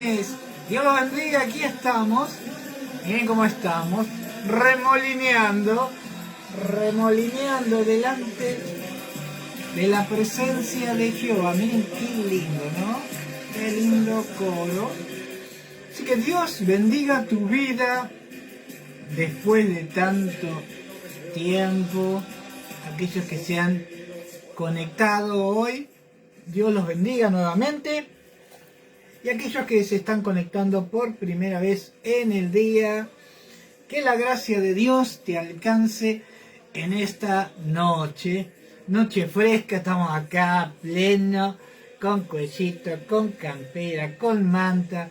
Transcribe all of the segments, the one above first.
Dios los bendiga, aquí estamos. Miren cómo estamos, remolineando delante de la presencia de Jehová. Miren qué lindo, ¿no? Qué lindo coro. Así que Dios bendiga tu vida después de tanto tiempo. Aquellos que se han conectado hoy, Dios los bendiga nuevamente. Y aquellos que se están conectando por primera vez en el día, que la gracia de Dios te alcance en esta noche. Noche fresca, estamos acá pleno, con cuellito, con campera, con manta.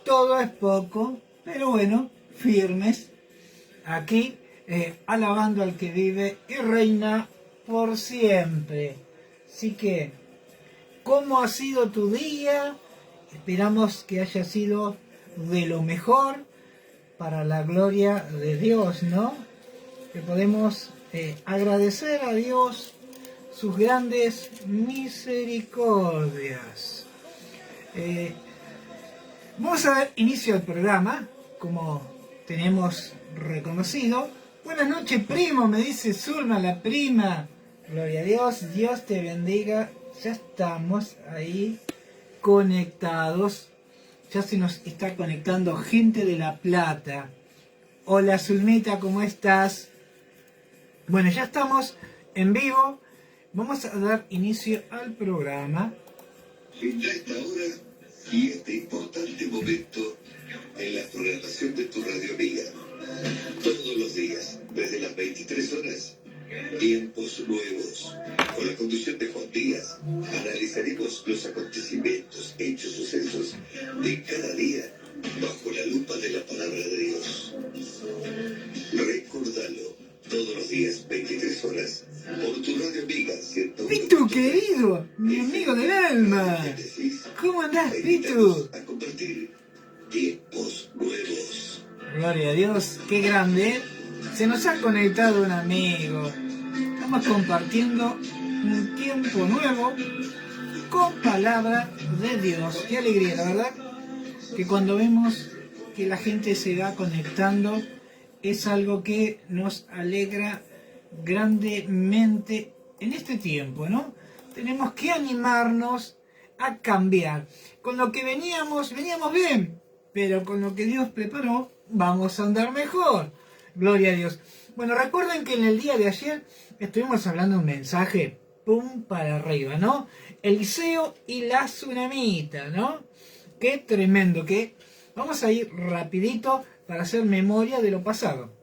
Todo es poco, pero bueno, firmes. Aquí, alabando al que vive y reina por siempre. Así que, ¿cómo ha sido tu día? Esperamos que haya sido de lo mejor para la gloria de Dios, ¿no? Que podemos agradecer a Dios sus grandes misericordias. Vamos a dar inicio al programa, como tenemos reconocido. Buenas noches, primo, me dice Zulma, la prima. Gloria a Dios, Dios te bendiga. Ya estamos ahí conectados. Ya se nos está conectando gente de La Plata. Hola Zulmita, ¿cómo estás? Bueno, ya estamos en vivo. Vamos a dar inicio al programa. Está esta hora y este importante momento en la programación de tu radio amiga. Todos los días, desde las 23 horas, Tiempos Nuevos. Con la conducción de Juan Díaz, analizaremos los acontecimientos, hechos, sucesos de cada día bajo la lupa de la palabra de Dios. Recordalo, todos los días, 23 horas, por tu radio amiga. Pitu, querido, mi amigo del alma. ¿Cómo andás, Pitu? A compartir Tiempos Nuevos. Gloria a Dios, qué grande. Se nos ha conectado un amigo. Estamos compartiendo un tiempo nuevo con palabra de Dios. Qué alegría, la verdad, que cuando vemos que la gente se va conectando, es algo que nos alegra grandemente en este tiempo, ¿no? Tenemos que animarnos a cambiar. Con lo que veníamos bien, pero con lo que Dios preparó, vamos a andar mejor. Gloria a Dios. Bueno, recuerden que en el día de ayer estuvimos hablando un mensaje, pum, para arriba, ¿no? Eliseo y la tsunamita, ¿no? Qué tremendo, que vamos a ir rapidito para hacer memoria de lo pasado.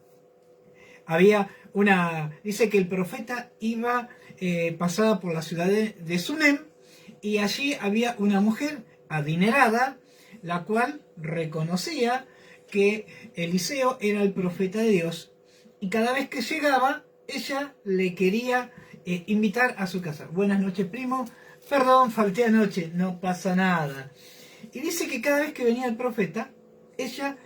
Dice que el profeta iba pasaba por la ciudad de Sunem, y allí había una mujer adinerada, la cual reconocía que Eliseo era el profeta de Dios, y cada vez que llegaba, ella le quería invitar a su casa. Buenas noches, primo. Perdón, falté anoche, no pasa nada. Y dice que cada vez que venía el profeta, ella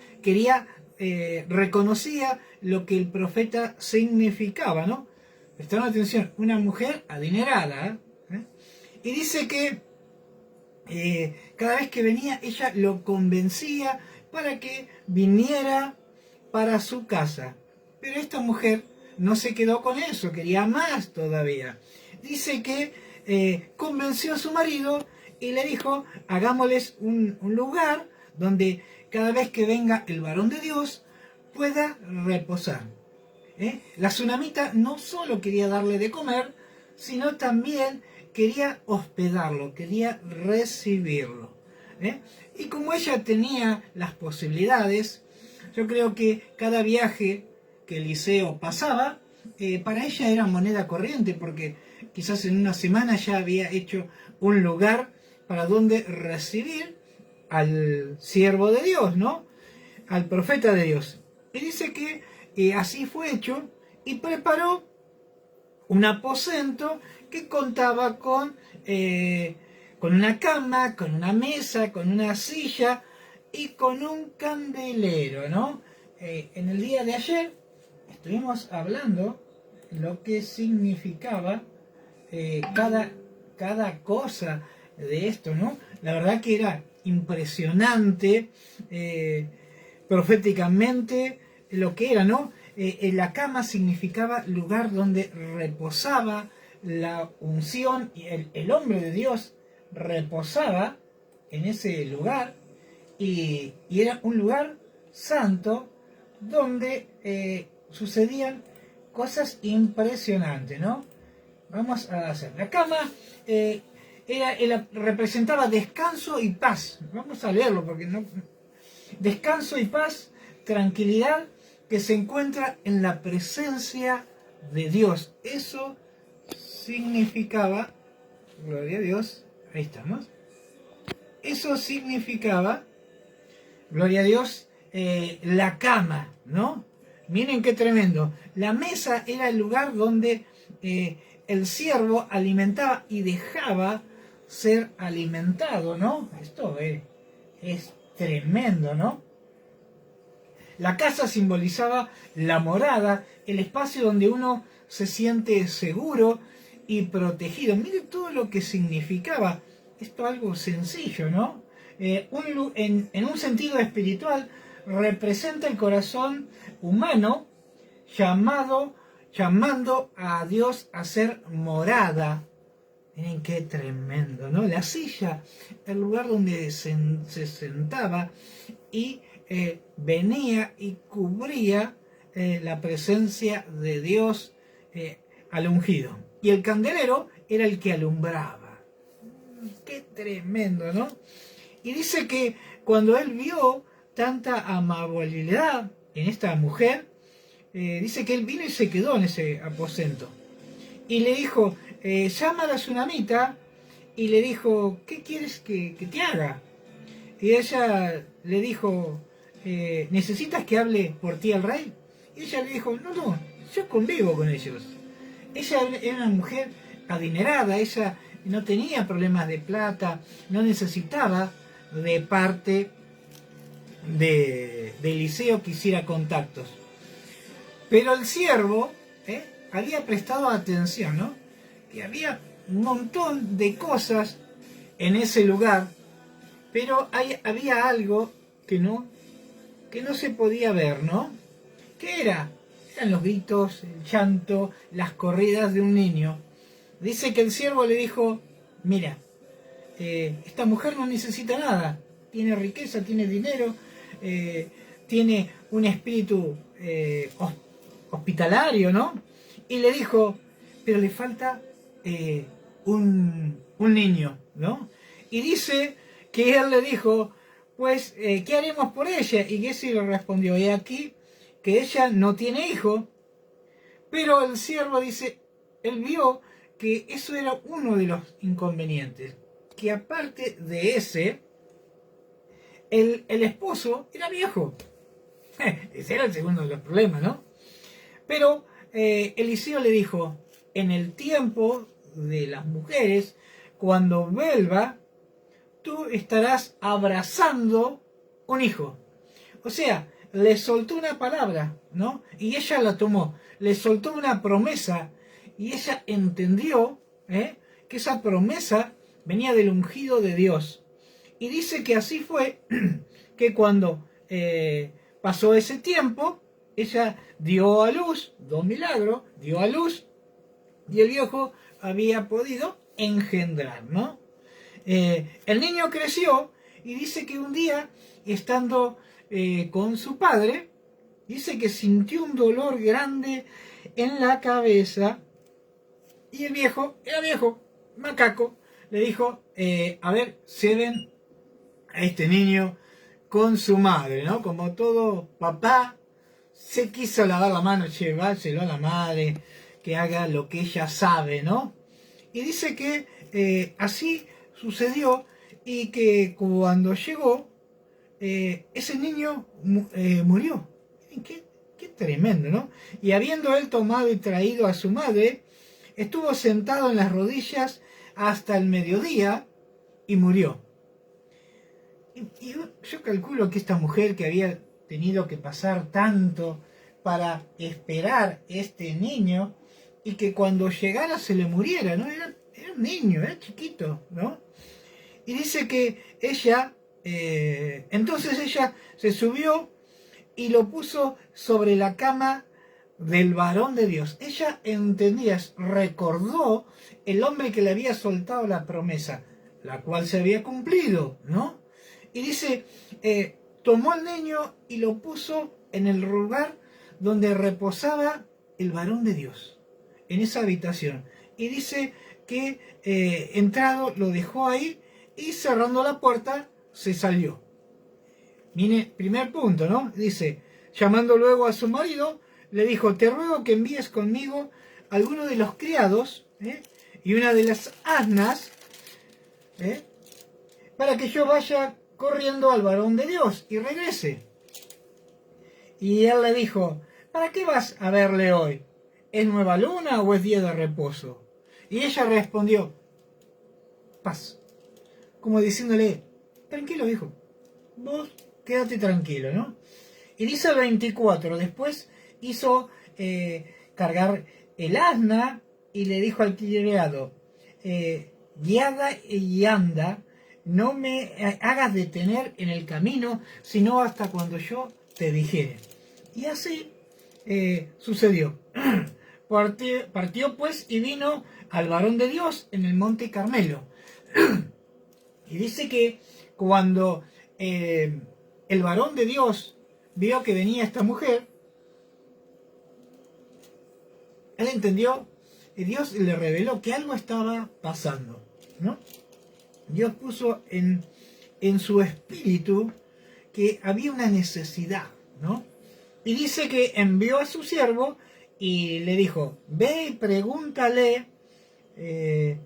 reconocía lo que el profeta significaba, ¿no? Prestaron atención, una mujer adinerada, ¿eh? Y dice que cada vez que venía, ella lo convencía para que viniera para su casa. Pero esta mujer no se quedó con eso, quería más todavía. Dice que convenció a su marido y le dijo, hagámosles un lugar donde cada vez que venga el varón de Dios pueda reposar. La tsunamita no solo quería darle de comer, sino también quería hospedarlo, quería recibirlo. Y como ella tenía las posibilidades, yo creo que cada viaje que Eliseo pasaba, para ella era moneda corriente, porque quizás en una semana ya había hecho un lugar para donde recibir al siervo de Dios, ¿no? Al profeta de Dios. Y dice que así fue hecho, y preparó un aposento que contaba con una cama, con una mesa, con una silla y con un candelero, ¿no? En el día de ayer estuvimos hablando lo que significaba cada cosa de esto, ¿no? La verdad que era impresionante proféticamente lo que era, ¿no? La cama significaba lugar donde reposaba la unción, y el hombre de Dios reposaba en ese lugar, y era un lugar santo donde sucedían cosas impresionantes, ¿no? Vamos a hacer. La cama representaba descanso y paz. Vamos a leerlo porque no. Descanso y paz, tranquilidad que se encuentra en la presencia de Dios. Eso significaba, gloria a Dios, ahí estamos. Eso significaba, gloria a Dios, la cama, ¿no? Miren qué tremendo. La mesa era el lugar donde el siervo alimentaba y dejaba ser alimentado, ¿no? Esto es tremendo, ¿no? La casa simbolizaba la morada, el espacio donde uno se siente seguro y protegido. Miren todo lo que significaba. Esto algo sencillo, ¿no? En un sentido espiritual, representa el corazón humano llamando a Dios a ser morada. Miren qué tremendo, ¿no? La silla, el lugar donde se sentaba y venía y cubría la presencia de Dios al ungido. Y el candelero era el que alumbraba. Qué tremendo, ¿no? Y dice que cuando él vio tanta amabilidad en esta mujer, dice que él vino y se quedó en ese aposento. Y le dijo, llama a la tsunamita, y le dijo, ¿qué quieres que te haga? Y ella le dijo, ¿necesitas que hable por ti al rey? Y ella le dijo, no, yo convivo con ellos. Ella era una mujer adinerada, ella no tenía problemas de plata, no necesitaba de parte de Eliseo que hiciera contactos. Pero el siervo había prestado atención, ¿no? Que había un montón de cosas en ese lugar, pero había algo que no se podía ver, ¿no? ¿Qué era? Eran los gritos, el llanto, las corridas de un niño. Dice que el siervo le dijo, mira, esta mujer no necesita nada, tiene riqueza, tiene dinero, tiene un espíritu hospitalario, ¿no? Y le dijo, pero le falta un niño, ¿no? Y dice que él le dijo, pues, ¿qué haremos por ella? Y Giezi le respondió, he aquí que ella no tiene hijo. Pero el siervo dice, él vio que eso era uno de los inconvenientes, que aparte de ese, el esposo era viejo. Ese era el segundo de los problemas, ¿no? Pero Eliseo le dijo, en el tiempo de las mujeres, cuando vuelva, tú estarás abrazando un hijo. O sea, le soltó una palabra, ¿no? Y ella la tomó. Le soltó una promesa y ella entendió que esa promesa venía del ungido de Dios. Y dice que así fue que cuando pasó ese tiempo, ella dio a luz, dos milagros, dio a luz, y el viejo había podido engendrar, ¿no? El niño creció y dice que un día, estando con su padre, dice que sintió un dolor grande en la cabeza, y el viejo, era viejo, macaco, le dijo, a ver, ceden a este niño con su madre, ¿no? Como todo papá, se quiso lavar la mano, llevárselo a la madre, que haga lo que ella sabe, ¿no? Y dice que así sucedió, y que cuando llegó, ese niño murió. Qué tremendo, ¿no? Y habiendo él tomado y traído a su madre, estuvo sentado en las rodillas hasta el mediodía y murió. Y yo calculo que esta mujer, que había tenido que pasar tanto para esperar este niño, y que cuando llegara se le muriera, ¿no? Era un niño, era chiquito, ¿no? Y dice que ella entonces ella se subió y lo puso sobre la cama del varón de Dios. Ella entendía, recordó el hombre que le había soltado la promesa, la cual se había cumplido, ¿no? Y dice, tomó al niño y lo puso en el lugar donde reposaba el varón de Dios, en esa habitación. Y dice que entrado lo dejó ahí y cerrando la puerta se salió. Mire, primer punto, ¿no? Dice, llamando luego a su marido, le dijo, te ruego que envíes conmigo alguno de los criados y una de las asnas para que yo vaya corriendo al varón de Dios y regrese. Y él le dijo, ¿para qué vas a verle hoy? ¿Es nueva luna o es día de reposo? Y ella respondió, paz, como diciéndole, tranquilo hijo, vos quédate tranquilo, ¿no? Y dice el 24, después hizo cargar el asna y le dijo al criado, guiada y anda, no me hagas detener en el camino, sino hasta cuando yo te dijere. Y así sucedió. Partió pues y vino al varón de Dios en el monte Carmelo. Y dice que cuando el varón de Dios vio que venía esta mujer, él entendió y Dios le reveló que algo estaba pasando, ¿no? Dios puso en su espíritu que había una necesidad, ¿no? Y dice que envió a su siervo y le dijo, ve y pregúntale, le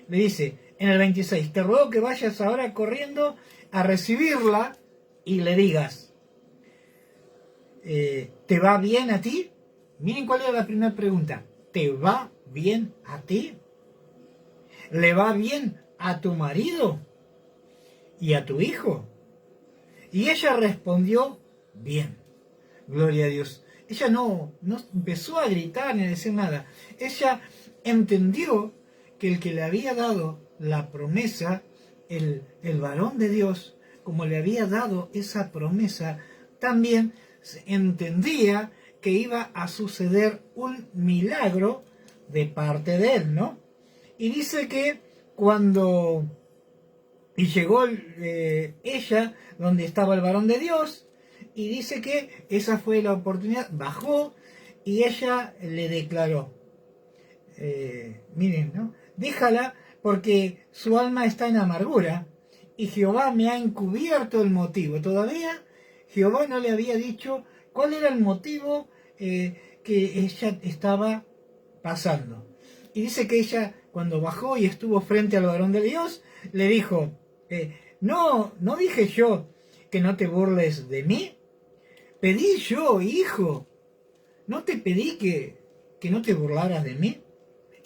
dice en el 26, te ruego que vayas ahora corriendo a recibirla y le digas, ¿te va bien a ti? Miren cuál era la primera pregunta. ¿Te va bien a ti? ¿Le va bien a tu marido y a tu hijo? Y ella respondió, bien. Gloria a Dios. Ella no empezó a gritar ni a decir nada. Ella entendió que el que le había dado la promesa, el varón de Dios, como le había dado esa promesa, también entendía que iba a suceder un milagro de parte de él, ¿no? Y dice que cuando llegó ella donde estaba el varón de Dios, y dice que esa fue la oportunidad, bajó y ella le declaró, miren, ¿no? Déjala porque su alma está en amargura y Jehová me ha encubierto el motivo. Todavía Jehová no le había dicho cuál era el motivo que ella estaba pasando. Y dice que ella, cuando bajó y estuvo frente al varón de Dios, le dijo, no dije yo que no te burles de mí. Pedí yo, hijo. ¿No te pedí que no te burlaras de mí?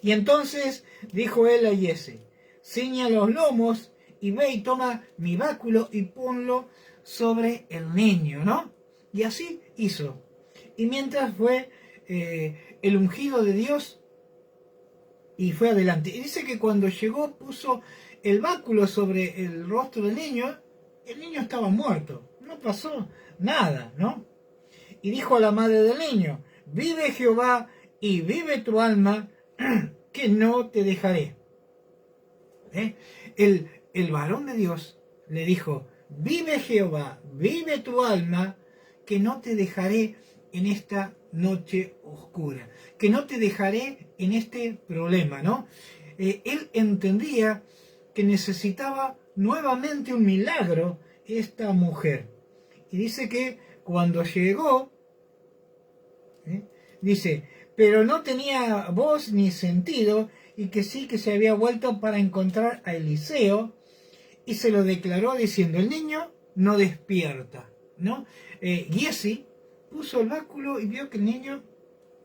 Y entonces dijo él a Giese, ciña los lomos y ve y toma mi báculo y ponlo sobre el niño, ¿no? Y así hizo. Y mientras fue el ungido de Dios y fue adelante. Y dice que cuando llegó puso el báculo sobre el rostro del niño, el niño estaba muerto, no pasó nada, ¿no? Y dijo a la madre del niño, vive Jehová y vive tu alma, que no te dejaré. El varón de Dios le dijo, vive Jehová, vive tu alma, que no te dejaré en esta noche oscura, que no te dejaré en este problema, ¿no? Él entendía que necesitaba nuevamente un milagro esta mujer. Y dice que cuando llegó, dice, pero no tenía voz ni sentido, y que sí que se había vuelto para encontrar a Eliseo, y se lo declaró diciendo, el niño no despierta, ¿no? Giese puso el báculo y vio que el niño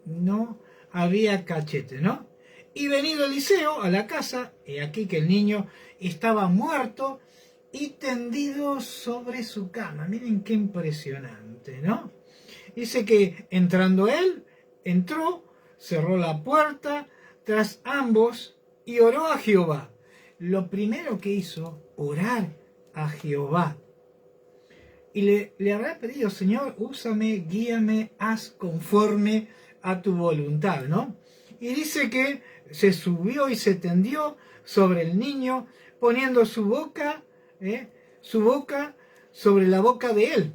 no había cachete, ¿no? Y venido Eliseo a la casa, he aquí que el niño estaba muerto y tendido sobre su cama. Miren qué impresionante, ¿no? Dice que entrando él, entró, cerró la puerta tras ambos y oró a Jehová. Lo primero que hizo, orar a Jehová, y le habrá pedido, Señor, úsame, guíame, haz conforme a tu voluntad, ¿no? Y dice que se subió y se tendió sobre el niño, poniendo su boca sobre la boca de él,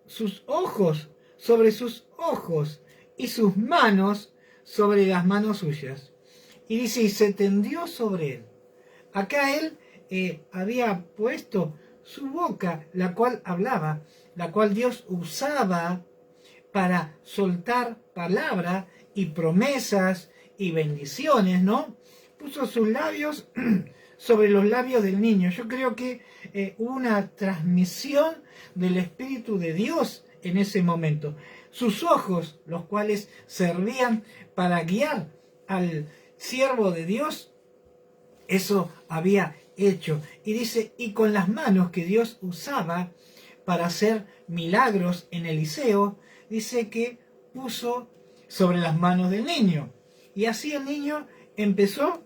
sus ojos sobre sus ojos y sus manos sobre las manos suyas. Y dice, y se tendió sobre él. Acá él había puesto su boca, la cual hablaba, la cual Dios usaba para soltar palabra y promesas y bendiciones, ¿no? Puso sus labios sobre los labios del niño. Yo creo que hubo una transmisión del Espíritu de Dios en ese momento. Sus ojos, los cuales servían para guiar al siervo de Dios, eso había hecho. Y dice, y con las manos que Dios usaba para hacer milagros en Eliseo, dice que puso sobre las manos del niño. Y así el niño empezó,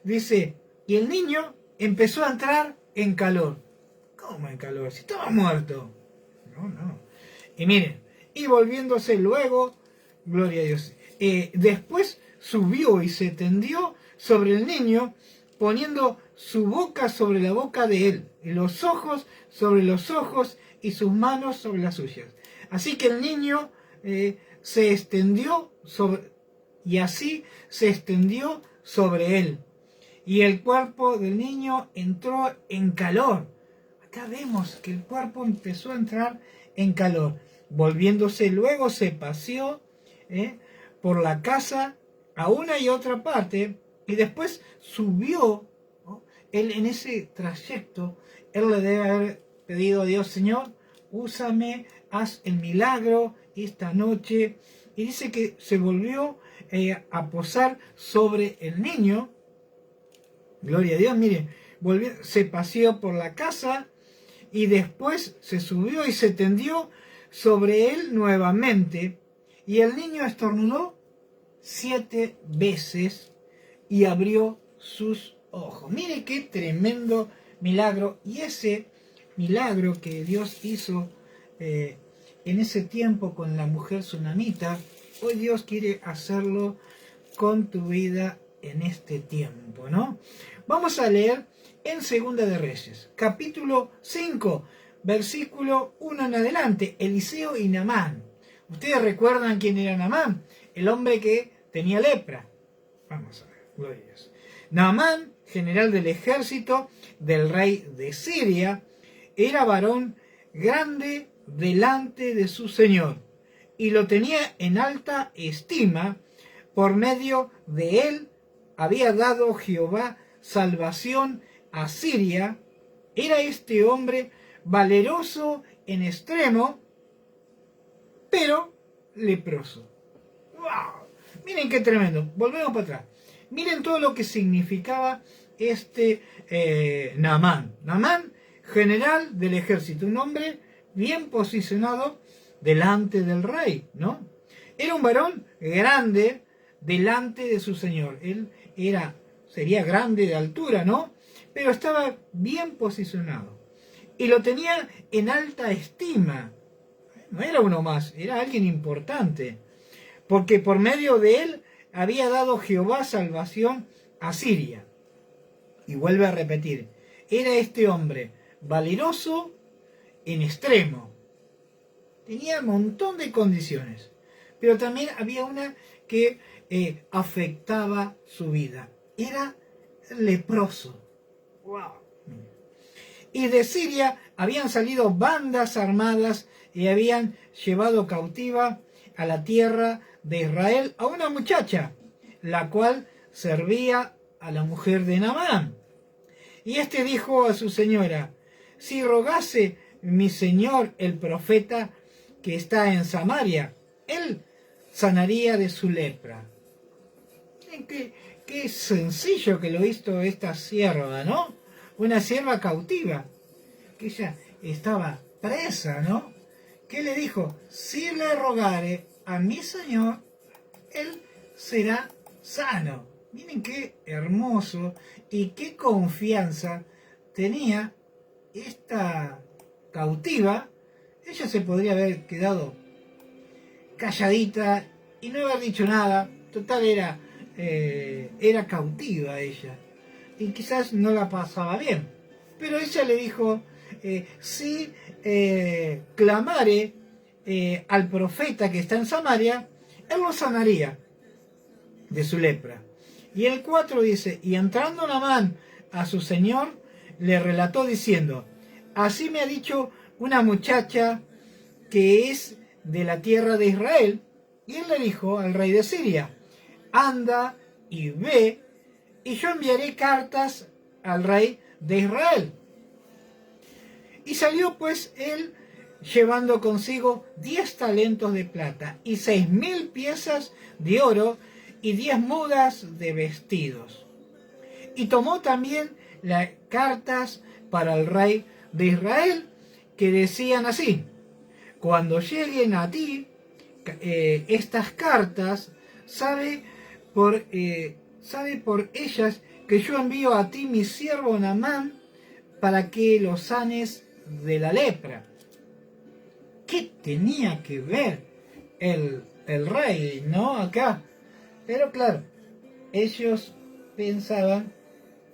dice, y el niño empezó a entrar en calor. ¿Cómo en calor? Si estaba muerto. No. Y miren, y volviéndose luego, gloria a Dios, después subió y se tendió sobre el niño, poniendo su boca sobre la boca de él, y los ojos sobre los ojos, y sus manos sobre las suyas. Así que el niño se extendió y así se extendió sobre él. Y el cuerpo del niño entró en calor. Acá vemos que el cuerpo empezó a entrar en calor. Volviéndose luego se paseó por la casa a una y otra parte, y después subió, ¿no? Él en ese trayecto, él le debe haber pedido a Dios, Señor, úsame, haz el milagro esta noche. Y dice que se volvió a posar sobre el niño. Gloria a Dios, mire, se paseó por la casa y después se subió y se tendió sobre él nuevamente. Y el niño estornudó 7 veces y abrió sus ojos. Mire qué tremendo milagro. Y ese milagro que Dios hizo en ese tiempo con la mujer tsunamita, hoy Dios quiere hacerlo con tu vida en este tiempo, ¿no? Vamos a leer en Segunda de Reyes, capítulo 5, versículo 1 en adelante, Eliseo y Naamán. ¿Ustedes recuerdan quién era Naamán? El hombre que tenía lepra. Vamos a ver, gloria a Dios. Naamán, general del ejército del rey de Siria, era varón grande delante de su señor, y lo tenía en alta estima. Por medio de él había dado Jehová salvación a Siria. Era este hombre valeroso en extremo, pero leproso. ¡Wow! Miren qué tremendo. Volvemos para atrás. Miren todo lo que significaba Naamán. Naamán, general del ejército, un hombre bien posicionado delante del rey, ¿no? Era un varón grande delante de su señor. Él sería grande de altura, ¿no? Pero estaba bien posicionado. Y lo tenía en alta estima. No era uno más, era alguien importante. Porque por medio de él había dado Jehová salvación a Siria. Y vuelve a repetir, era este hombre valeroso en extremo. Tenía un montón de condiciones. Pero también había una que afectaba su vida. Era leproso. ¡Wow! Y de Siria habían salido bandas armadas y habían llevado cautiva a la tierra de Israel a una muchacha, la cual servía a la mujer de Naamán. Y este dijo a su señora, si rogase mi señor el profeta que está en Samaria, él sanaría de su lepra. Qué sencillo que lo hizo esta sierva, ¿no? Una sierva cautiva, que ella estaba presa, ¿no? ¿Qué le dijo? Si le rogare a mi señor, él será sano. Miren qué hermoso y qué confianza tenía esta cautiva, ella se podría haber quedado calladita y no haber dicho nada. Total, era cautiva ella y quizás no la pasaba bien. Pero ella le dijo, si clamare al profeta que está en Samaria, él lo sanaría de su lepra. Y el 4 dice, y entrando Naamán a su señor, le relató diciendo, así me ha dicho una muchacha que es de la tierra de Israel. Y él le dijo al rey de Siria, anda y ve, y yo enviaré cartas al rey de Israel. Y salió pues él llevando consigo 10 talentos de plata y 6.000 piezas de oro y 10 mudas de vestidos. Y tomó también las cartas para el rey de Israel que decían así, cuando lleguen a ti estas cartas, sabe por ellas que yo envío a ti mi siervo Naamán para que lo sanes de la lepra. ¿Qué tenía que ver el rey, no? Acá. Pero claro, ellos pensaban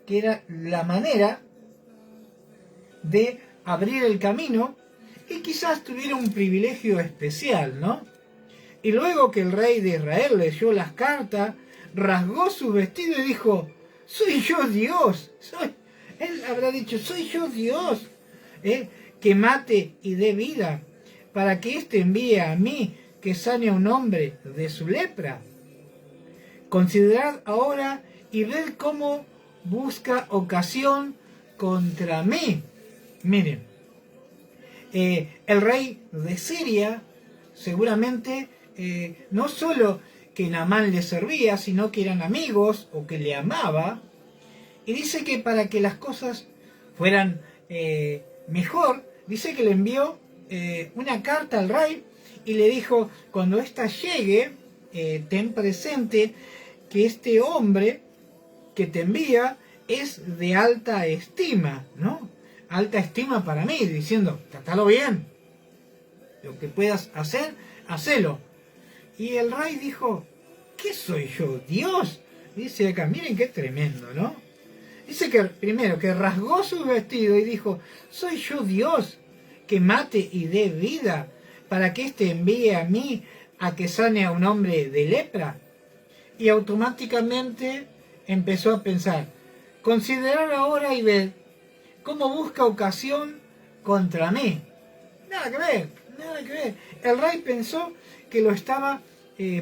que era la manera de abrir el camino y quizás tuviera un privilegio especial, ¿no? Y luego que el rey de Israel leyó las cartas, rasgó su vestido y dijo, soy yo Dios, él habrá dicho, soy yo Dios, que mate y dé vida, para que éste envíe a mí que sane a un hombre de su lepra. Considerad ahora y ved cómo busca ocasión contra mí. Miren, el rey de Siria seguramente no solo que Naamán le servía, sino que eran amigos o que le amaba. Y dice que para que las cosas fueran mejor, dice que le envió una carta al rey y le dijo, cuando ésta llegue, ten presente que este hombre que te envía es de alta estima, ¿no? Alta estima para mí, diciendo, trátalo bien, lo que puedas hacer, hacelo. Y el rey dijo, ¿qué soy yo? ¿Dios? Dice acá, miren qué tremendo, ¿no? Dice que primero que rasgó su vestido y dijo, ¿soy yo Dios que mate y dé vida para que éste envíe a mí a que sane a un hombre de lepra? Y automáticamente empezó a pensar, considerar ahora y ver cómo busca ocasión contra mí. Nada que ver, nada que ver. El rey pensó que lo estaba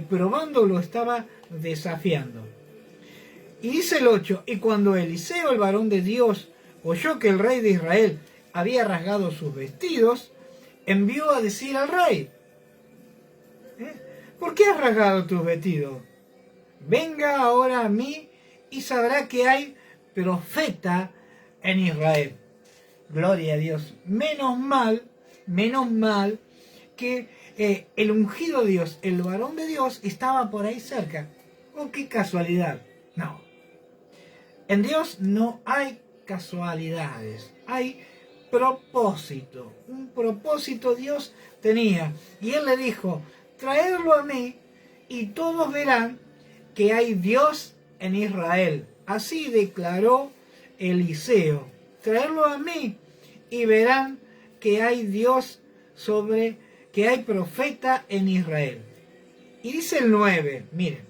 probando, lo estaba desafiando. Y dice el 8, y cuando Eliseo, el varón de Dios, oyó que el rey de Israel había rasgado sus vestidos, envió a decir al rey, ¿por qué has rasgado tus vestidos? Venga ahora a mí y sabrá que hay profeta en Israel. Gloria a Dios. Menos mal que el ungido de Dios, el varón de Dios, estaba por ahí cerca. Oh, qué casualidad. No. En Dios no hay casualidades, hay propósito. Un propósito Dios tenía. Y Él le dijo, traedlo a mí y todos verán que hay Dios en Israel. Así declaró Eliseo. Traerlo a mí y verán que hay Dios que hay profeta en Israel. Y dice el 9, miren.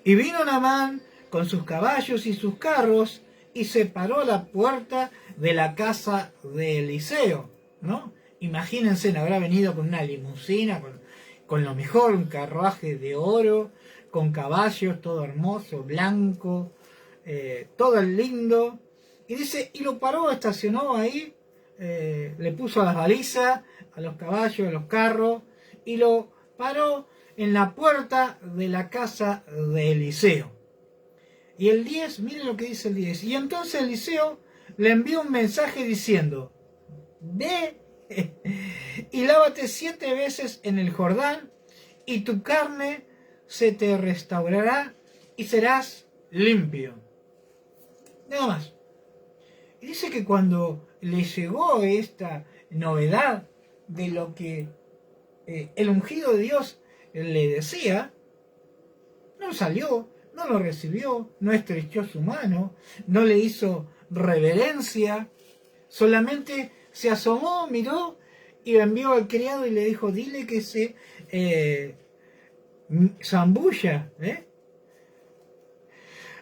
Y vino Naamán con sus caballos y sus carros y se paró a la puerta de la casa de Eliseo, ¿no? Imagínense, habrá venido con una limusina, con lo mejor, un carruaje de oro, con caballos, todo hermoso, blanco, todo lindo. Y dice, y lo paró, estacionó ahí, le puso las balizas a los caballos, a los carros, y lo paró en la puerta de la casa de Eliseo. Y el 10, miren lo que dice el 10. Y entonces Eliseo le envió un mensaje diciendo, ve y lávate 7 veces en el Jordán, y tu carne se te restaurará y serás limpio. Nada más. Y dice que cuando le llegó esta novedad de lo que el ungido de Dios le decía, no salió, no lo recibió, no estrechó su mano, no le hizo reverencia, solamente se asomó, miró y envió al criado y le dijo, dile que se zambulla,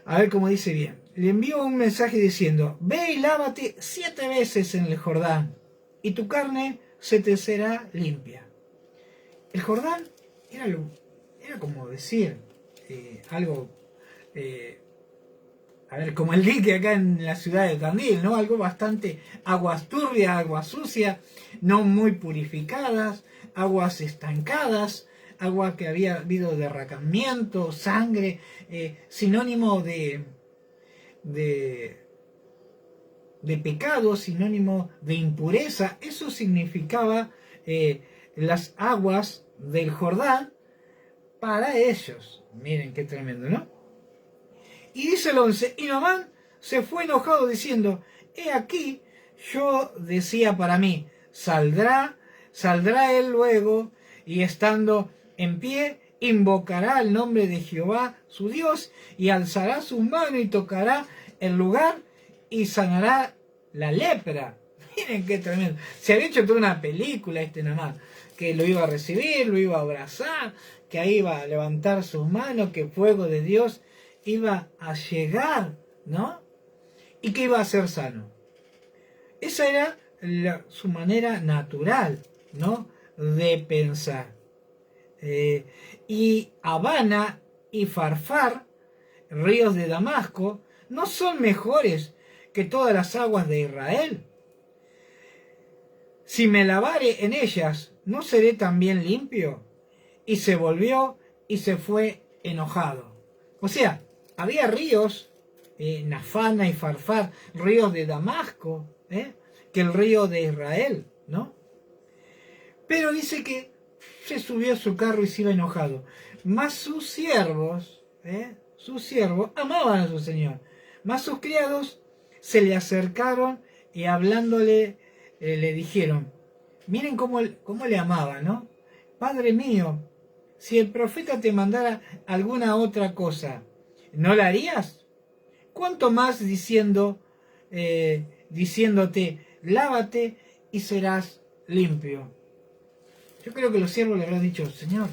A ver cómo dice bien. Le envió un mensaje diciendo, ve y lávate 7 veces en el Jordán, y tu carne se te será limpia. El Jordán era como decir algo, a ver, como el dique acá en la ciudad de Tandil, ¿no? Algo bastante aguas turbias, aguas sucias, no muy purificadas, aguas estancadas, agua que había habido derramamiento, sangre, sinónimo de pecado, sinónimo de impureza. Eso significaba las aguas del Jordán para ellos. Miren qué tremendo, ¿no? Y dice el 11, y Naamán se fue enojado diciendo, he aquí, yo decía para mí, saldrá él luego, y estando en pie, invocará el nombre de Jehová su Dios, y alzará su mano y tocará el lugar, y sanará la lepra. Miren qué tremendo. Se había hecho toda una película Naamán, que lo iba a recibir, lo iba a abrazar, que ahí iba a levantar sus manos, que fuego de Dios iba a llegar, ¿no? Y que iba a ser sano. Esa era su manera natural, ¿no? De pensar. Y Habana y Farfar, ríos de Damasco, no son mejores que todas las aguas de Israel. Si me lavare en ellas, ¿no seré también limpio? Y se volvió y se fue enojado. O sea, había ríos, Nafana y Farfar, ríos de Damasco, que el río de Israel, ¿no? Pero dice que se subió a su carro y se iba enojado. Mas sus siervos amaban a su señor. Mas sus criados se le acercaron y hablándole le dijeron, miren cómo le amaba, ¿no? Padre mío, si el profeta te mandara alguna otra cosa, ¿no la harías? ¿Cuánto más diciéndote, lávate y serás limpio? Yo creo que los siervos le habrán dicho, Señor,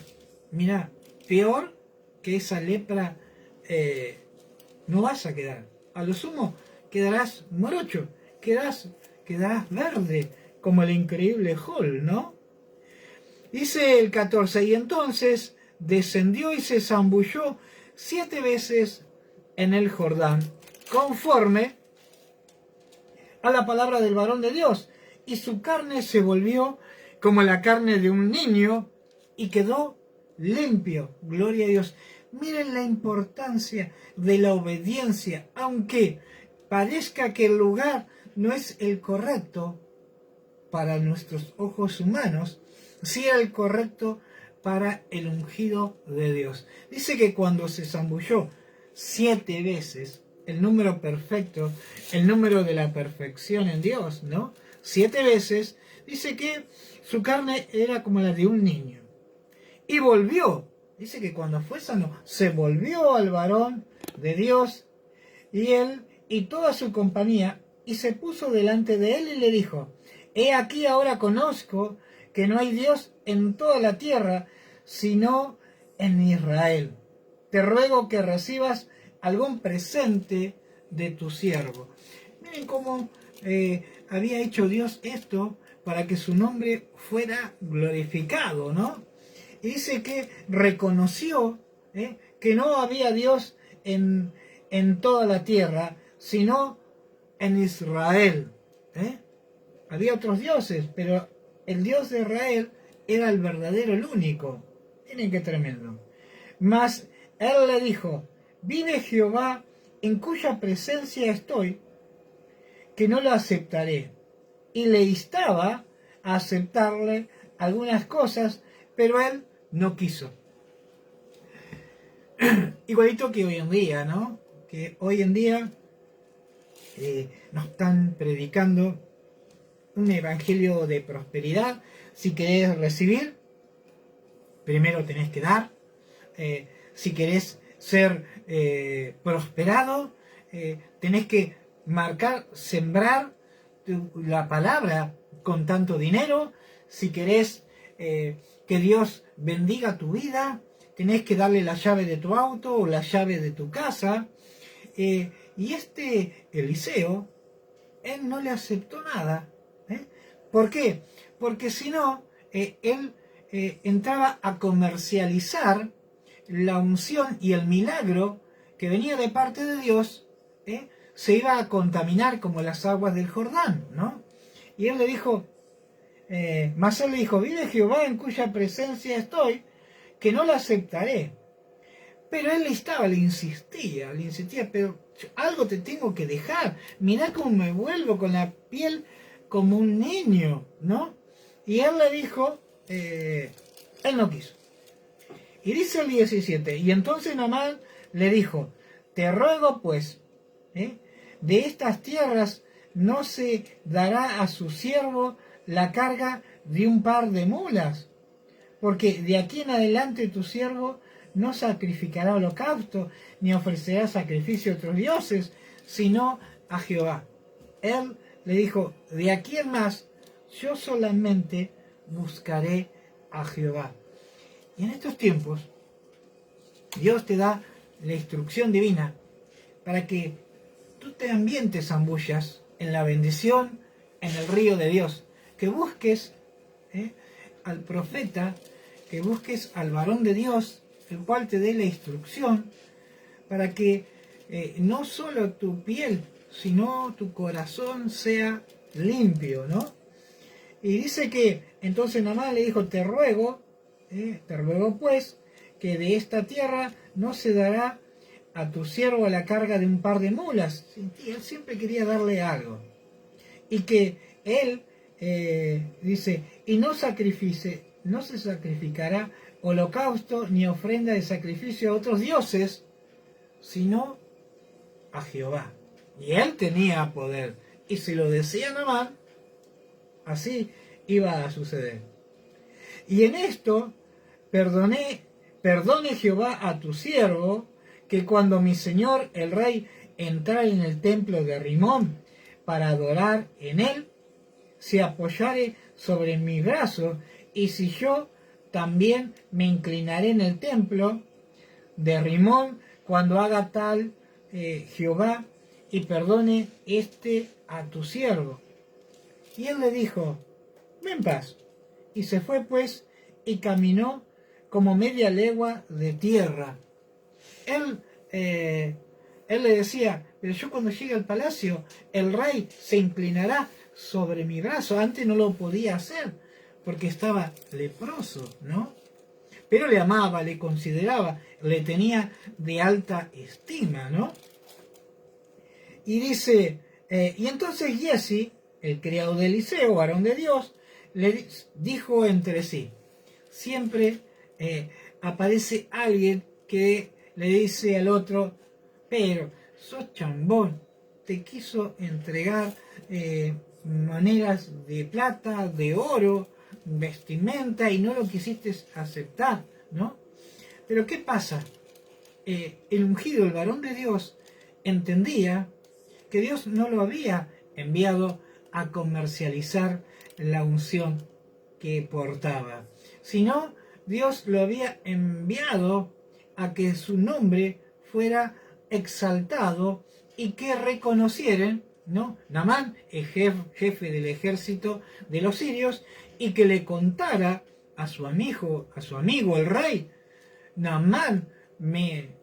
mira, peor que esa lepra no vas a quedar. A lo sumo quedarás morocho, quedarás verde, como el increíble Hulk, ¿no? Dice el 14, y entonces descendió y se zambulló 7 veces en el Jordán, conforme a la palabra del varón de Dios, y su carne se volvió como la carne de un niño, y quedó limpio. Gloria a Dios. Miren la importancia de la obediencia, aunque parezca que el lugar no es el correcto para nuestros ojos humanos, sí era el correcto para el ungido de Dios. Dice que cuando se zambulló 7 veces, el número perfecto, el número de la perfección en Dios, ¿no? 7 veces, dice que su carne era como la de un niño. Y volvió, dice que cuando fue sano, se volvió al varón de Dios y él y toda su compañía, y se puso delante de él y le dijo, he aquí ahora conozco que no hay Dios en toda la tierra, sino en Israel. Te ruego que recibas algún presente de tu siervo. Miren cómo había hecho Dios esto para que su nombre fuera glorificado, ¿no? Y dice que reconoció que no había Dios en toda la tierra, sino en Israel. Había otros dioses, pero el Dios de Israel era el verdadero, el único. Miren qué tremendo. Mas él le dijo, vive Jehová en cuya presencia estoy, que no lo aceptaré. Y le instaba a aceptarle algunas cosas, pero él no quiso. Igualito que hoy en día, ¿no? Que hoy en día nos están predicando un evangelio de prosperidad. Si querés recibir, primero tenés que dar. Si querés ser prosperado, tenés que marcar, sembrar la palabra con tanto dinero. Si querés que Dios bendiga tu vida, tenés que darle la llave de tu auto o la llave de tu casa. Y este Eliseo, él no le aceptó nada. ¿Por qué? Porque si no, él entraba a comercializar la unción y el milagro que venía de parte de Dios. Se iba a contaminar como las aguas del Jordán, ¿no? Y él le dijo, mas él le dijo, vive Jehová en cuya presencia estoy, que no la aceptaré. Pero él le insistía, pero algo te tengo que dejar. Mirá cómo me vuelvo con la piel como un niño, ¿no? Y él le dijo, él no quiso. Y dice el 17, y entonces Naamán le dijo, te ruego pues, de estas tierras no se dará a su siervo la carga de un par de mulas, porque de aquí en adelante tu siervo no sacrificará holocausto, ni ofrecerá sacrificio a otros dioses, sino a Jehová. Él le dijo, de aquí en más, yo solamente buscaré a Jehová. Y en estos tiempos, Dios te da la instrucción divina para que tú también te zambullas en la bendición, en el río de Dios, que busques al profeta, que busques al varón de Dios, el cual te dé la instrucción para que no solo tu piel, sino tu corazón sea limpio, ¿no? Y dice que entonces Naamán le dijo, te ruego pues, que de esta tierra no se dará a tu siervo la carga de un par de mulas. Y él siempre quería darle algo. Y que él, dice, y no se sacrificará holocausto ni ofrenda de sacrificio a otros dioses, sino a Jehová. Y él tenía poder. Y si lo decía Naamán, así iba a suceder. Y en esto, perdone Jehová a tu siervo, que cuando mi señor el rey entrare en el templo de Rimón para adorar en él, se apoyare sobre mi brazo, y si yo también me inclinaré en el templo de Rimón cuando haga tal Jehová, y perdone a tu siervo. Y él le dijo, ven paz. Y se fue pues y caminó como media legua de tierra. Él le decía, pero yo cuando llegue al palacio, el rey se inclinará sobre mi brazo. Antes no lo podía hacer, porque estaba leproso, ¿no? Pero le amaba, le consideraba, le tenía de alta estima, ¿no? Y dice, y entonces Giezi, el criado de Eliseo, varón de Dios, le dijo entre sí, siempre aparece alguien que le dice al otro, pero sos chambón, te quiso entregar monedas de plata, de oro, vestimenta, y no lo quisiste aceptar, ¿no? Pero ¿qué pasa? El ungido, el varón de Dios, entendía que Dios no lo había enviado a comercializar la unción que portaba, sino Dios lo había enviado a que su nombre fuera exaltado y que reconocieran, ¿no? Naamán, el jefe del ejército de los sirios, y que le contara a su amigo el rey, Naamán me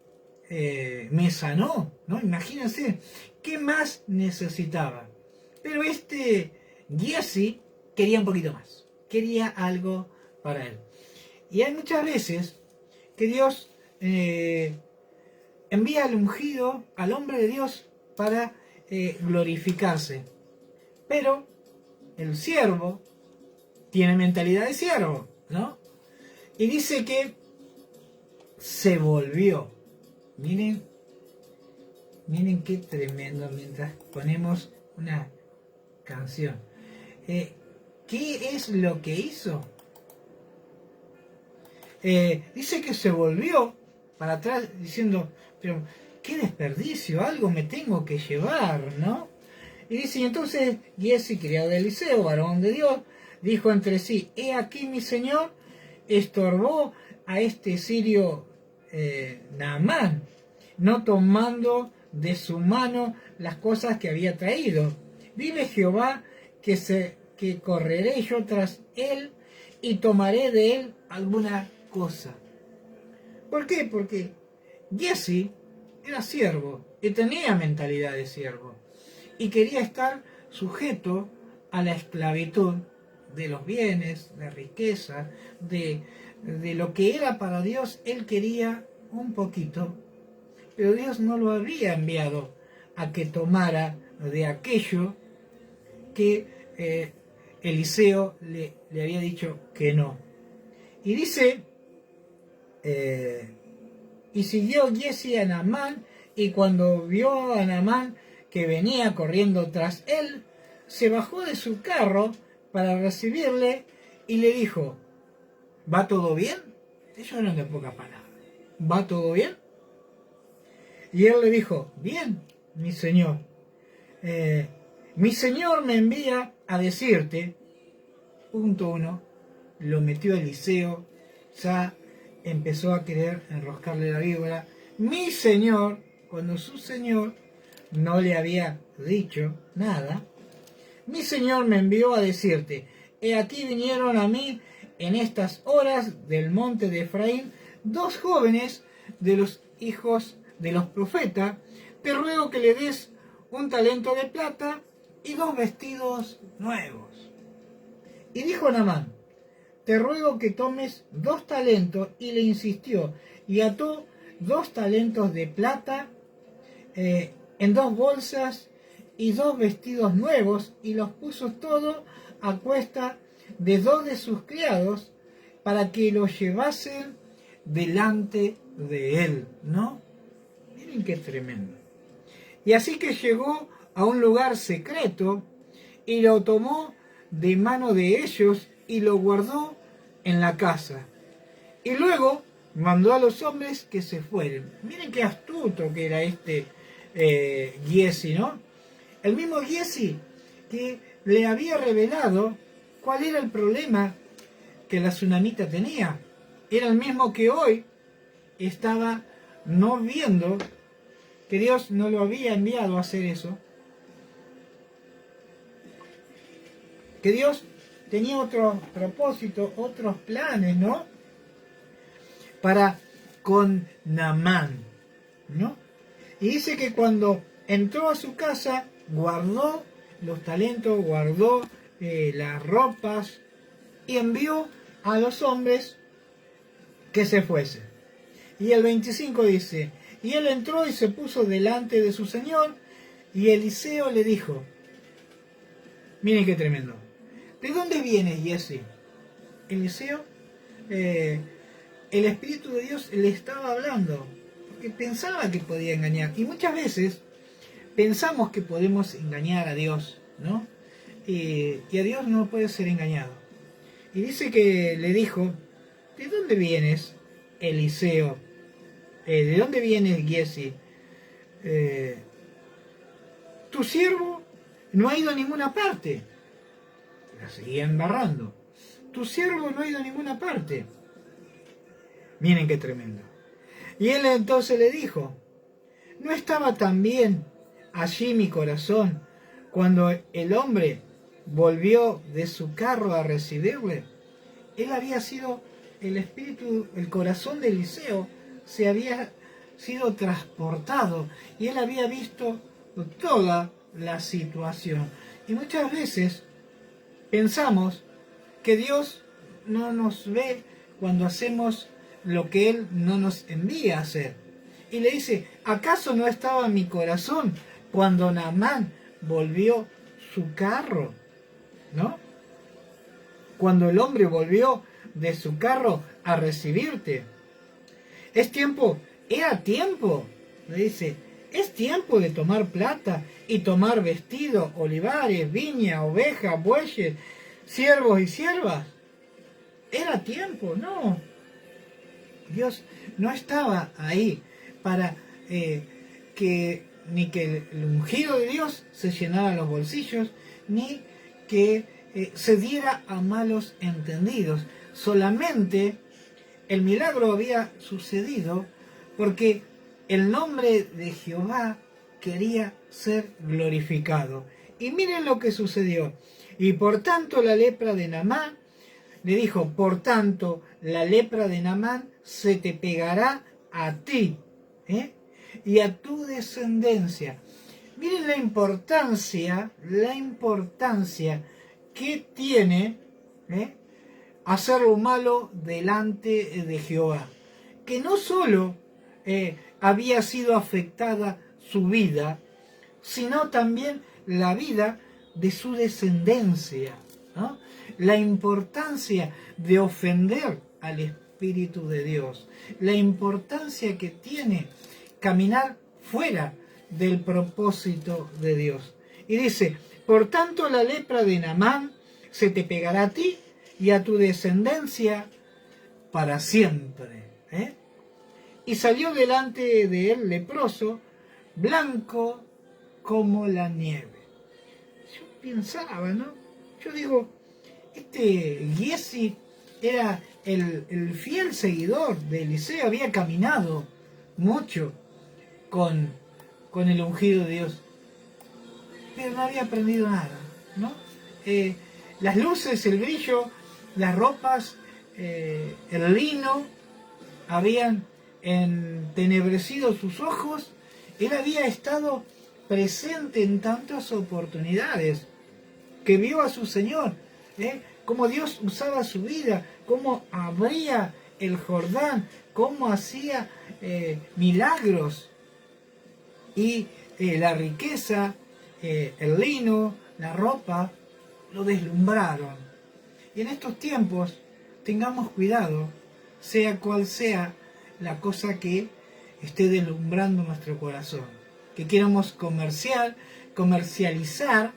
sanó, ¿no? Imagínense, ¿qué más necesitaba? Pero Giezi quería un poquito más, quería algo para él. Y hay muchas veces que Dios envía al ungido, al hombre de Dios, para glorificarse. Pero el siervo tiene mentalidad de siervo, ¿no? Y dice que se volvió. Miren qué tremendo, mientras ponemos una canción. ¿qué es lo que hizo? Dice que se volvió para atrás diciendo, pero qué desperdicio, algo me tengo que llevar, ¿no? Y dice, y entonces Giezi, criado de Eliseo, varón de Dios, dijo entre sí, he aquí mi señor estorbó a este sirio Naamán, no tomando de su mano las cosas que había traído. Vive Jehová que correré yo tras él y tomaré de él alguna cosa. ¿Por qué? Porque Giezi era siervo y tenía mentalidad de siervo y quería estar sujeto a la esclavitud de los bienes, de riqueza, de lo que era para Dios. Él quería un poquito, pero Dios no lo había enviado a que tomara de aquello que Eliseo le había dicho que no. Y dice, y siguió Giezi a Naamán, y cuando vio a Naamán que venía corriendo tras él, se bajó de su carro para recibirle y le dijo, ¿va todo bien? Ellos eran de pocas palabras. ¿Va todo bien? Y él le dijo, bien, mi señor. Mi señor me envía a decirte, punto 1, lo metió Eliseo, ya empezó a querer enroscarle la víbora. Mi señor, cuando su señor no le había dicho nada, mi señor me envió a decirte, he aquí vinieron a mí en estas horas del monte de Efraín 2 jóvenes de los hijos de los profetas, te ruego que le des 1 talento de plata y 2 vestidos nuevos. Y dijo Naamán, te ruego que tomes 2 talentos, y le insistió, y ató 2 talentos de plata en 2 bolsas y 2 vestidos nuevos, y los puso todo a cuesta de 2 de sus criados para que los llevasen delante de él, ¿no? Miren qué tremendo. Y así que llegó a un lugar secreto y lo tomó de mano de ellos y lo guardó en la casa. Y luego mandó a los hombres que se fueran. Miren qué astuto que era este Giezi, ¿no? El mismo Giezi que le había revelado cuál era el problema que la tsunamita tenía. Era el mismo que hoy estaba no viendo que Dios no lo había enviado a hacer eso. Que Dios tenía otros propósitos, otros planes, ¿no? Para con Naamán, ¿no? Y dice que cuando entró a su casa, guardó los talentos, guardó las ropas y envió a los hombres que se fuesen. Y el 25 dice, y él entró y se puso delante de su señor, y Eliseo le dijo, miren qué tremendo, ¿de dónde vienes, Giezi? Eliseo, el Espíritu de Dios le estaba hablando, porque pensaba que podía engañar. Y muchas veces pensamos que podemos engañar a Dios, ¿no? Y a Dios no puede ser engañado. Y dice que le dijo, ¿de dónde vienes, Eliseo? ¿De dónde vienes, Giezi? Tu siervo no ha ido a ninguna parte. La seguía embarrando. Tu siervo no ha ido a ninguna parte. Miren qué tremendo. Y él entonces le dijo, ¿no estaba también allí mi corazón cuando el hombre volvió de su carro a recibirle? Él había sido el espíritu, el corazón de Eliseo se había sido transportado y él había visto toda la situación. Y muchas veces pensamos que Dios no nos ve cuando hacemos lo que Él no nos envía a hacer. Y le dice, ¿acaso no estaba mi corazón cuando Naamán volvió su carro? ¿No? Cuando el hombre volvió de su carro a recibirte. Es tiempo, era tiempo, le dice, es tiempo de tomar plata y tomar vestido, olivares, viña, ovejas, bueyes, siervos y siervas. Era tiempo, no. Dios no estaba ahí para que el ungido de Dios se llenara los bolsillos, ni que se diera a malos entendidos. Solamente el milagro había sucedido porque el nombre de Jehová quería ser glorificado. Y miren lo que sucedió. Y por tanto la lepra de Naamán, le dijo, por tanto la lepra de Naamán se te pegará a ti, y a tu descendencia. Miren la importancia que tiene hacer lo malo delante de Jehová. Que no solo había sido afectada su vida, sino también la vida de su descendencia, ¿no? La importancia de ofender al Espíritu de Dios, la importancia que tiene caminar fuera del propósito de Dios. Y dice, por tanto la lepra de Naamán se te pegará a ti y a tu descendencia para siempre. Y salió delante de él leproso, blanco como la nieve. Yo pensaba, ¿no? Yo digo, Giesi era el fiel seguidor de Eliseo, había caminado mucho con el ungido de Dios, pero no había aprendido nada, ¿no? Las luces, el brillo, las ropas, el lino habían entenebrecido sus ojos. Él había estado presente en tantas oportunidades, que vio a su Señor, cómo Dios usaba su vida, cómo abría el Jordán, cómo hacía milagros, y la riqueza, el lino, la ropa, lo deslumbraron. Y en estos tiempos tengamos cuidado, sea cual sea la cosa que esté deslumbrando nuestro corazón, que queramos comercializar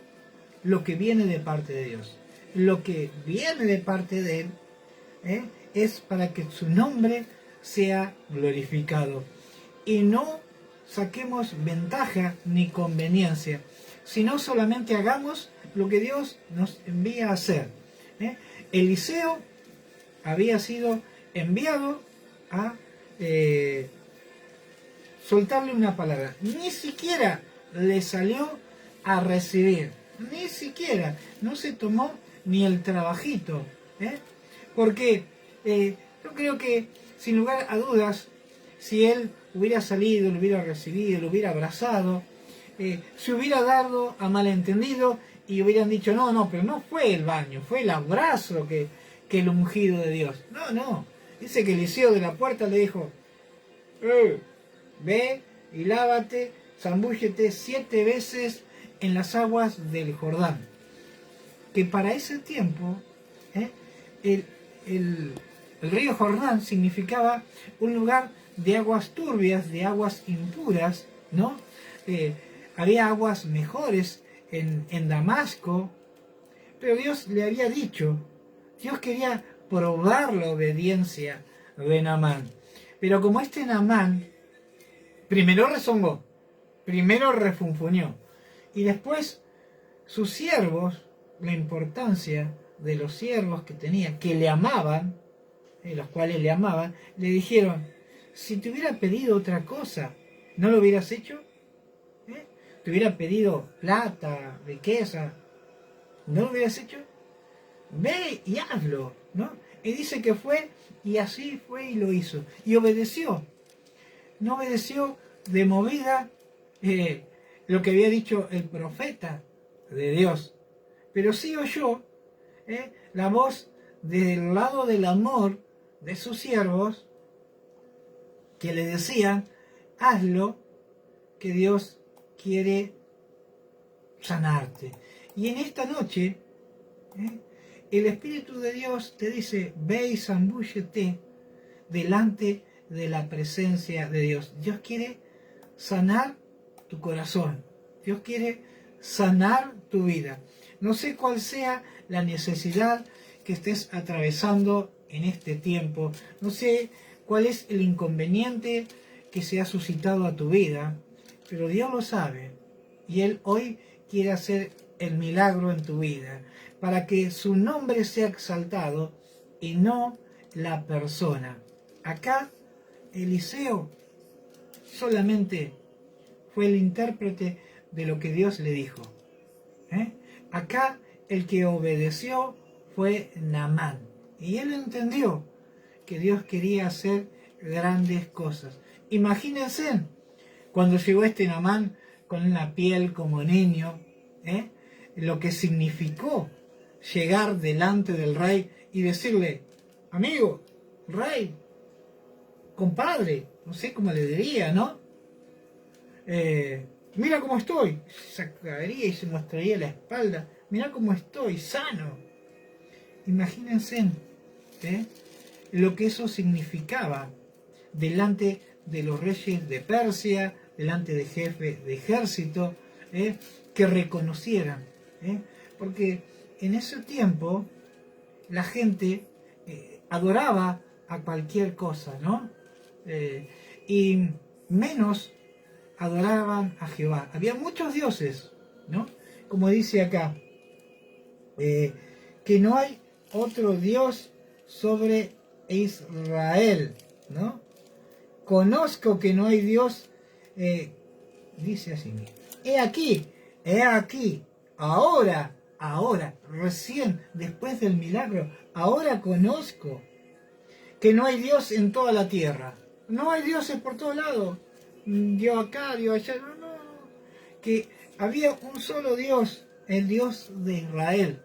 lo que viene de parte de Dios. Lo que viene de parte de Él es para que su nombre sea glorificado. Y no saquemos ventaja ni conveniencia, sino solamente hagamos lo que Dios nos envía a hacer. Eliseo había sido enviado a soltarle una palabra. Ni siquiera le salió a recibir. Ni siquiera. No se tomó ni el trabajito. Porque yo creo que, sin lugar a dudas, si él hubiera salido, lo hubiera recibido, lo hubiera abrazado, se hubiera dado a malentendido y hubieran dicho, no, pero no fue el baño, fue el abrazo que el ungido de Dios. No. Dice que Eliseo de la puerta le dijo, ve y lávate, zambúllete 7 veces en las aguas del Jordán. Que para ese tiempo, el río Jordán significaba un lugar de aguas turbias, de aguas impuras, ¿no? Había aguas mejores en Damasco, pero Dios le había dicho, Dios quería probar la obediencia de Naamán. Pero como Naamán primero rezongó, primero refunfuñó, y después sus siervos, la importancia de los siervos que tenía, que le amaban, los cuales le amaban, le dijeron, si te hubiera pedido otra cosa, ¿no lo hubieras hecho? ¿Te hubiera pedido plata, riqueza? ¿No lo hubieras hecho? Ve y hazlo, ¿no? Y dice que fue, y así fue y lo hizo. Y obedeció. No obedeció de movida lo que había dicho el profeta de Dios, pero sí oyó la voz del lado del amor de sus siervos, que le decían, hazlo, que Dios quiere sanarte. Y en esta noche, el Espíritu de Dios te dice, ve y zambúllete delante de la presencia de Dios. Dios quiere sanar tu corazón. Dios quiere sanar tu vida. No sé cuál sea la necesidad que estés atravesando en este tiempo. No sé cuál es el inconveniente que se ha suscitado a tu vida, pero Dios lo sabe. Y Él hoy quiere hacer el milagro en tu vida, para que su nombre sea exaltado y no la persona. Acá Eliseo solamente fue el intérprete de lo que Dios le dijo. Acá el que obedeció fue Naamán. Y él entendió que Dios quería hacer grandes cosas. Imagínense cuando llegó este Naamán con una piel como niño, lo que significó llegar delante del rey y decirle: amigo, rey, compadre, no sé cómo le diría, ¿no? Mira cómo estoy. Se sacaría y se mostraría la espalda. Mira cómo estoy, sano. Imagínense lo que eso significaba delante de los reyes de Persia, delante de jefes de ejército, que reconocieran. Porque en ese tiempo la gente adoraba a cualquier cosa, ¿no? Y menos adoraban a Jehová. Había muchos dioses, ¿no? Como dice acá, que no hay otro Dios sobre Israel, ¿no? Conozco que no hay Dios, dice así mismo. He aquí, ahora, recién, después del milagro, ahora conozco que no hay Dios en toda la tierra. No hay dioses por todos lados. Dios acá, Dios allá, no. Que había un solo Dios, el Dios de Israel.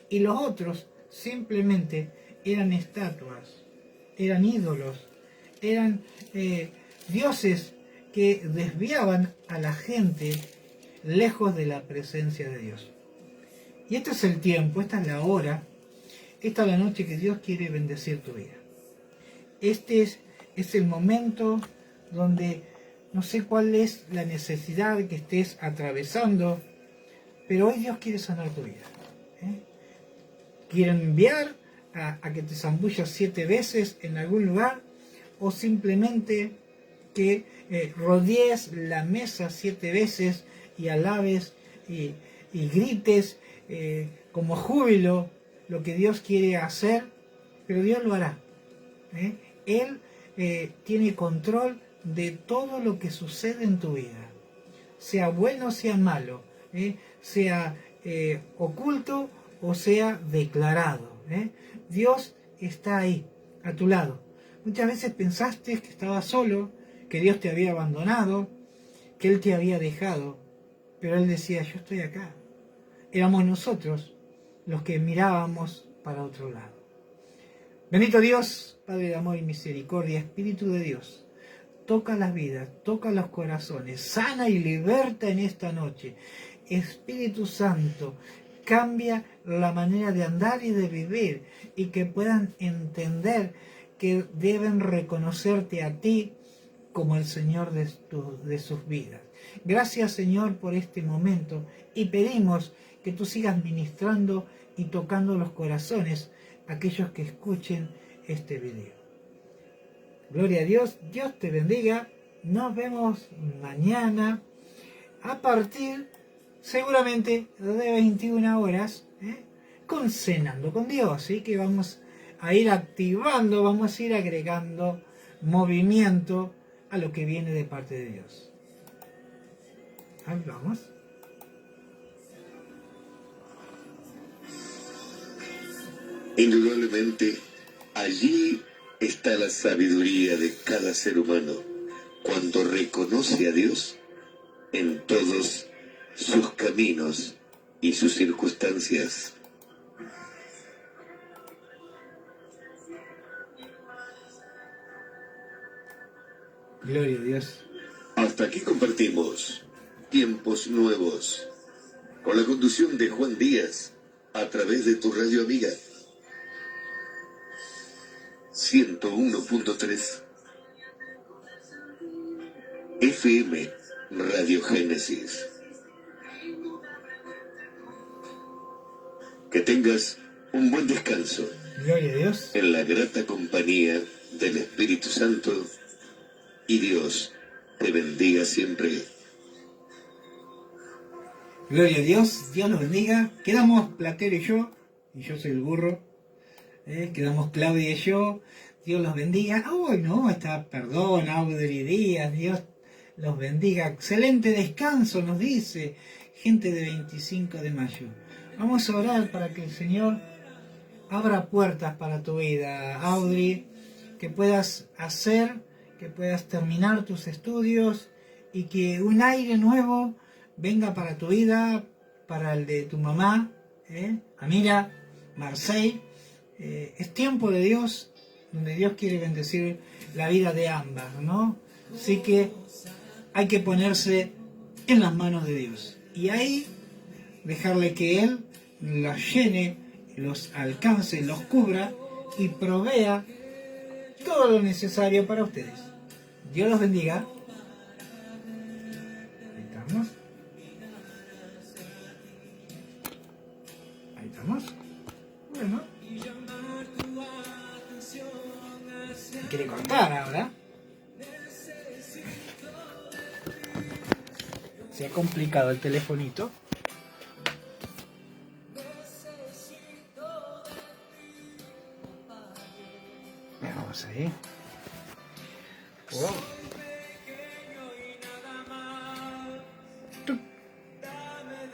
Y los otros simplemente eran estatuas, eran ídolos, eran dioses que desviaban a la gente lejos de la presencia de Dios. Y este es el tiempo, esta es la hora, esta es la noche que Dios quiere bendecir tu vida. Este es el momento donde no sé cuál es la necesidad que estés atravesando, pero hoy Dios quiere sanar tu vida. Quiere enviar a que te zambullas 7 veces en algún lugar, o simplemente que rodees la mesa 7 veces y alabes y grites como júbilo lo que Dios quiere hacer, pero Dios lo hará. Él tiene control de todo lo que sucede en tu vida, sea bueno o sea malo, sea oculto o sea declarado. Dios está ahí, a tu lado. Muchas veces pensaste que estabas solo, que Dios te había abandonado, que Él te había dejado, pero Él decía: yo estoy acá. Éramos nosotros los que mirábamos para otro lado. Bendito Dios, Padre de amor y misericordia, Espíritu de Dios, toca las vidas, toca los corazones, sana y liberta en esta noche. Espíritu Santo, cambia la manera de andar y de vivir, y que puedan entender que deben reconocerte a ti como el Señor de sus vidas. Gracias, Señor, por este momento, y pedimos que tú sigas ministrando y tocando los corazones a aquellos que escuchen este video. Gloria a Dios, Dios te bendiga. Nos vemos mañana a partir seguramente de 21 horas, con Cenando con Dios. Así que vamos a ir activando, vamos a ir agregando movimiento a lo que viene de parte de Dios. Ahí vamos. Indudablemente, allí está la sabiduría de cada ser humano cuando reconoce a Dios en todos sus caminos y sus circunstancias. Gloria a Dios. Hasta aquí compartimos Tiempos Nuevos, con la conducción de Juan Díaz, a través de tu radio amiga 101.3 FM Radio Génesis. Que tengas un buen descanso Gloria a Dios. en la grata compañía del Espíritu Santo y Dios te bendiga siempre. Gloria a Dios. Dios los bendiga. Quedamos Platero y yo soy el burro. Quedamos Claudia y yo. Dios los bendiga. No, perdón, Audrey Díaz. Dios los bendiga. Excelente descanso, nos dice gente de 25 de mayo. Vamos a orar para que el Señor abra puertas para tu vida, Audrey, que puedas terminar tus estudios y que un aire nuevo venga para tu vida, para el de tu mamá, Amira, Marseille. Es tiempo de Dios, donde Dios quiere bendecir la vida de ambas, ¿no? Así que hay que ponerse en las manos de Dios y ahí dejarle que Él los llene, los alcance, los cubra y provea todo lo necesario para ustedes. Dios los bendiga. Ahí estamos. Ahí estamos. Bueno. Quiere cortar ahora. Se ha complicado el telefonito. Vamos ahí. Oh.